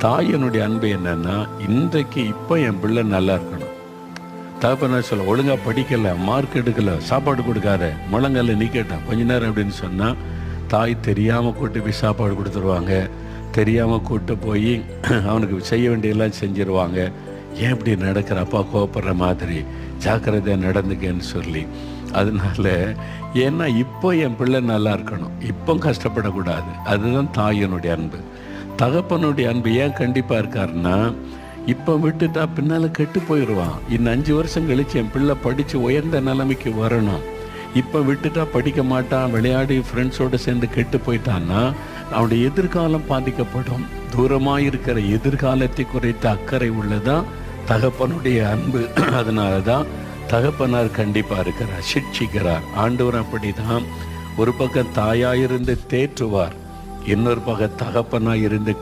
தாயினுடைய அன்பு என்னன்னா, இன்றைக்கு இப்போ என் பிள்ளை நல்லா இருக்கணும். தகப்பனார் சொல்ல, ஒழுங்காக படிக்கலை, மார்க் எடுக்கலை, சாப்பாடு கொடுக்காத, முழங்கல்ல நிற்கட்டும் கொஞ்ச நேரம் அப்படின்னு சொன்னால், தாய் தெரியாமல் கூட்டு போய் சாப்பாடு கொடுத்துருவாங்க, தெரியாமல் கூட்டு போய் அவனுக்கு செய்ய வேண்டியெல்லாம் செஞ்சிருவாங்க. ஏன் இப்படி நடக்கிற, அப்பா கோவப்படுற மாதிரி, ஜாக்கிரதையாக நடந்துக்கன்னு சொல்லி. அதனால ஏன்னா இப்போ என் பிள்ளை நல்லா இருக்கணும், இப்போ கஷ்டப்படக்கூடாது. அதுதான் தாயினுடைய அன்பு. தகப்பனுடைய அன்பு ஏன் கண்டிப்பாக இருக்காருன்னா, இப்போ விட்டுட்டா பின்னால் கெட்டு போயிடுவான். இன்னும் 5 வருஷம் கழித்து என் பிள்ளை படித்து உயர்ந்த நிலைமைக்கு வரணும். இப்போ விட்டுட்டா படிக்க மாட்டான், விளையாடி ஃப்ரெண்ட்ஸோடு சேர்ந்து கெட்டு போயிட்டான்னா அவனுடைய எதிர்காலம் பாதிக்கப்படும். தூரமாக இருக்கிற எதிர்காலத்தை குறித்த அக்கறை உள்ளதான் தகப்பனுடைய அன்பு. அதனால தான் தகப்பனார் கண்டிப்பாக இருக்கிறார், சிட்சிக்கிறார். ஆண்டவர் அப்படி தான். ஒரு பக்கம் தாயாயிருந்து தேற்றுவார், இன்னொரு பக்கம் தகப்பனாயிருந்து